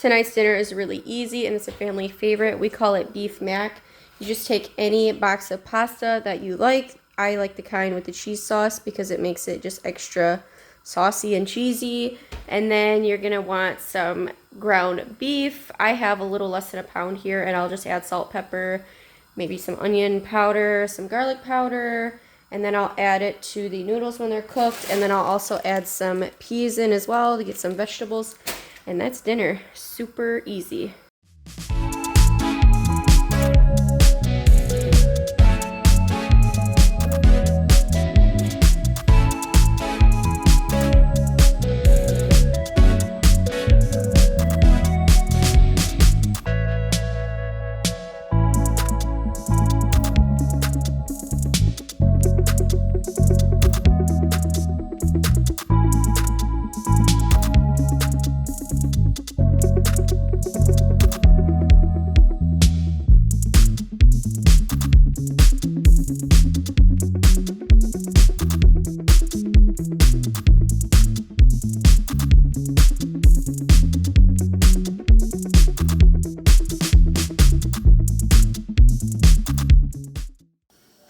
Tonight's dinner is really easy and it's a family favorite. We call it beef mac. You just take any box of pasta that you like. I like the kind with the cheese sauce because it makes it just extra saucy and cheesy. And then you're gonna want some ground beef. I have a little less than a pound here, and I'll just add salt, pepper, maybe some onion powder, some garlic powder, and then I'll add it to the noodles when they're cooked. And then I'll also add some peas in as well to get some vegetables. And that's dinner. Super easy.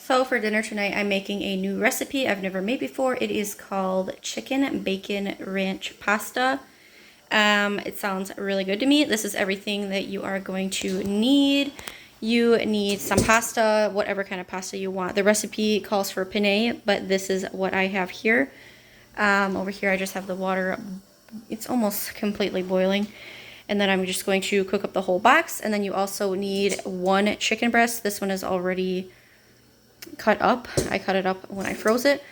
So for dinner tonight, I'm making a new recipe I've never made before. It is called chicken bacon ranch pasta. It sounds really good to me. This is everything that you are going to need. You need some pasta, whatever kind of pasta you want. The recipe calls for penne, but this is what I have here. Over here I just have the water. It's almost completely boiling. And then I'm just going to cook up the whole box. And then you also need one chicken breast. This one is already cut up. I cut it up when I froze it.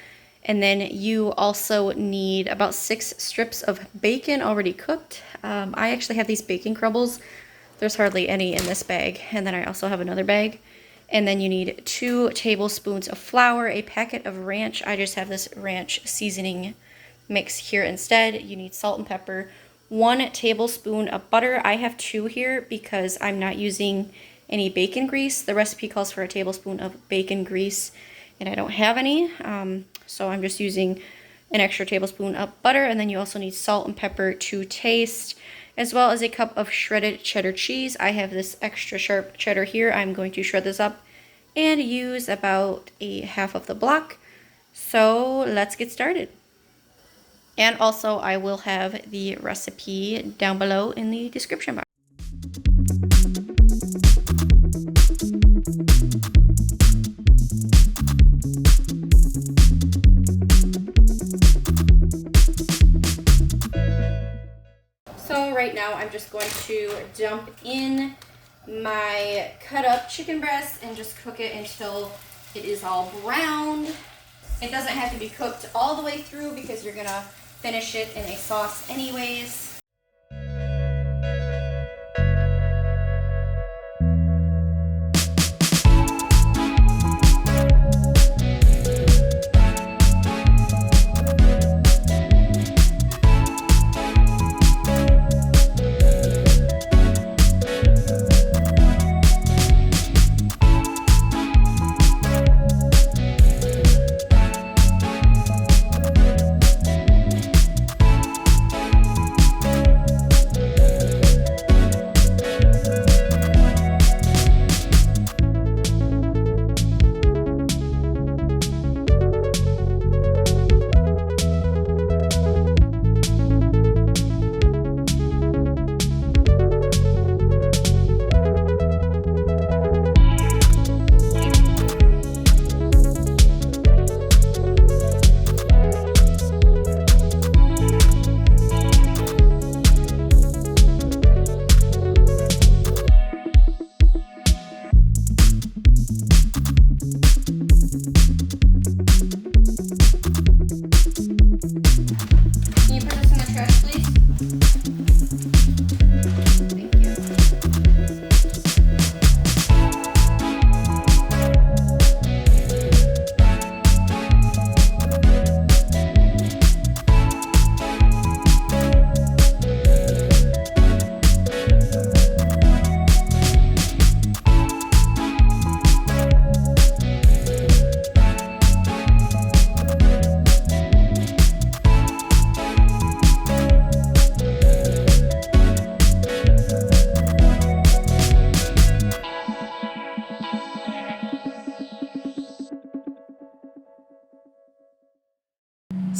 And then you also need about 6 strips of bacon already cooked. I actually have these bacon crumbles. There's hardly any in this bag. And then I also have another bag. And then you need 2 tablespoons of flour, a packet of ranch. I just have this ranch seasoning mix here instead. You need salt and pepper, 1 tablespoon of butter. I have 2 here because I'm not using any bacon grease. The recipe calls for a tablespoon of bacon grease, and I don't have any, so I'm just using an extra tablespoon of butter. And then you also need salt and pepper to taste, as well as a cup of shredded cheddar cheese. I have this extra sharp cheddar here. I'm going to shred this up and use about a half of the block. So let's get started. And also I will have the recipe down below in the description box. So right now I'm just going to dump in my cut up chicken breast and just cook it until it is all browned. It doesn't have to be cooked all the way through because you're gonna finish it in a sauce anyways.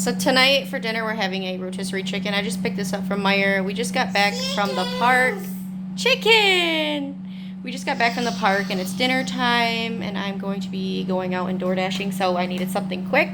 So tonight for dinner we're having a rotisserie chicken. I just picked this up from Meijer. We just got back from the park. Chicken! We just got back from the park and it's dinner time and I'm going to be going out and door dashing, so I needed something quick.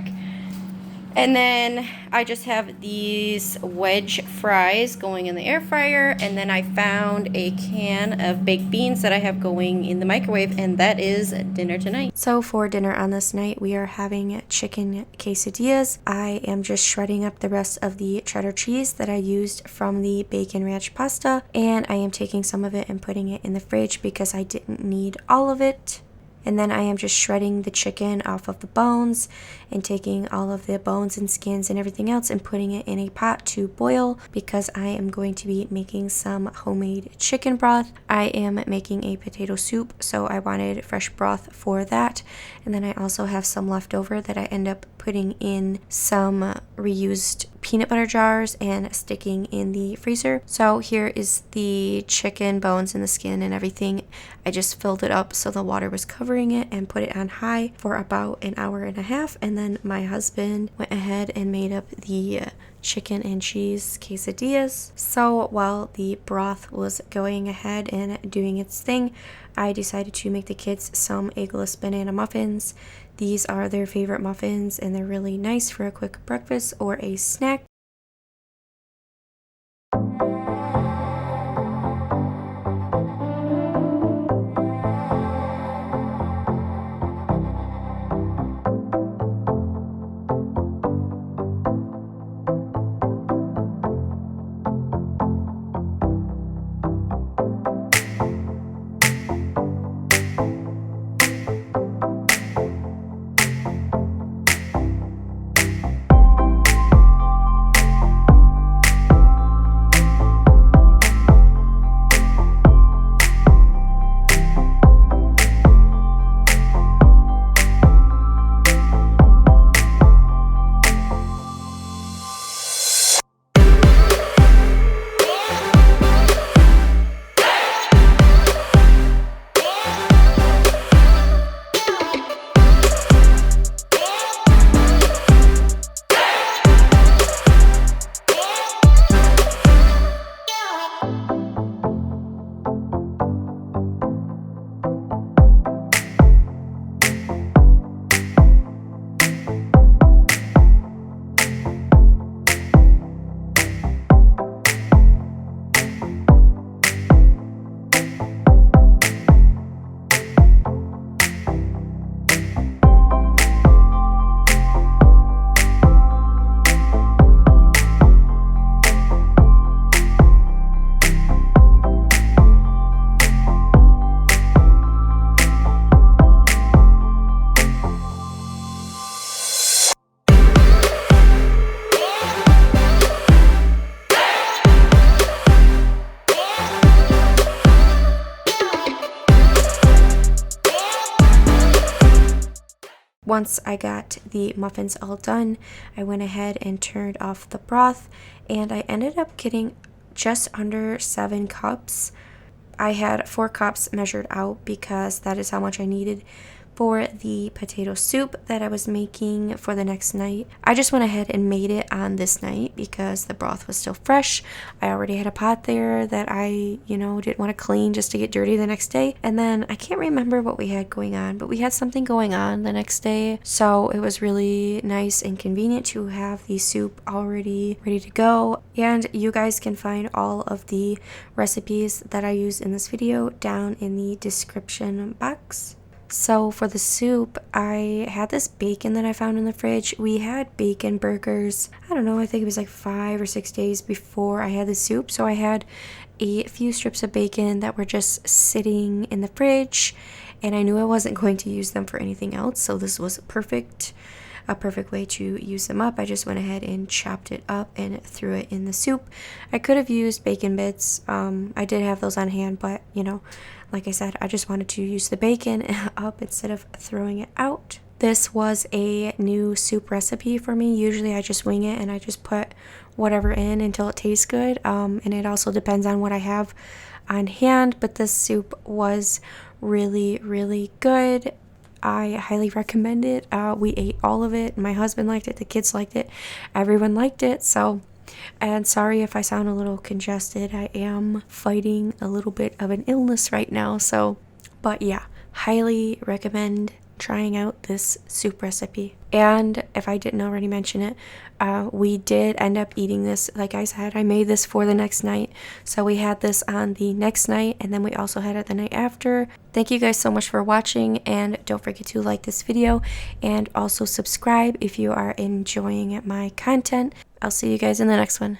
And then I just have these wedge fries going in the air fryer. And then I found a can of baked beans that I have going in the microwave. And that is dinner tonight. So for dinner on this night, we are having chicken quesadillas. I am just shredding up the rest of the cheddar cheese that I used from the bacon ranch pasta. And I am taking some of it and putting it in the fridge because I didn't need all of it. And then I am just shredding the chicken off of the bones and taking all of the bones and skins and everything else and putting it in a pot to boil because I am going to be making some homemade chicken broth. I am making a potato soup, so I wanted fresh broth for that. And then I also have some left over that I end up putting in some reused peanut butter jars and sticking in the freezer. So here is the chicken bones and the skin and everything. I just filled it up so the water was covering it and put it on high for about an hour and a half. And then my husband went ahead and made up the chicken and cheese quesadillas. So while the broth was going ahead and doing its thing, I decided to make the kids some eggless banana muffins. These are their favorite muffins and they're really nice for a quick breakfast or a snack. Once I got the muffins all done, I went ahead and turned off the broth, and I ended up getting just under 7 cups. I had 4 cups measured out because that is how much I needed for the potato soup that I was making for the next night. I just went ahead and made it on this night because the broth was still fresh. I already had a pot there that I, didn't want to clean just to get dirty the next day. And then I can't remember what we had going on, but we had something going on the next day. So it was really nice and convenient to have the soup already ready to go. And you guys can find all of the recipes that I use in this video down in the description box. So for the soup, I had this bacon that I found in the fridge. We had bacon burgers, I don't know, I think it was like 5 or 6 days before I had the soup. So I had a few strips of bacon that were just sitting in the fridge, and I knew I wasn't going to use them for anything else. So this was a perfect way to use them up. I just went ahead and chopped it up and threw it in the soup. I could have used bacon bits. I did have those on hand, but like I said, I just wanted to use the bacon up instead of throwing it out. This was a new soup recipe for me. Usually I just wing it and I just put whatever in until it tastes good. And it also depends on what I have on hand, but this soup was really, really good. I highly recommend it. We ate all of it. My husband liked it. The kids liked it. Everyone liked it. So, and sorry if I sound a little congested. I am fighting a little bit of an illness right now. So, but yeah, highly recommend trying out this soup recipe. And if I didn't already mention it, we did end up eating this. Like I said, I made this for the next night. So we had this on the next night, and then we also had it the night after. Thank you guys so much for watching, and don't forget to like this video and also subscribe if you are enjoying my content. I'll see you guys in the next one.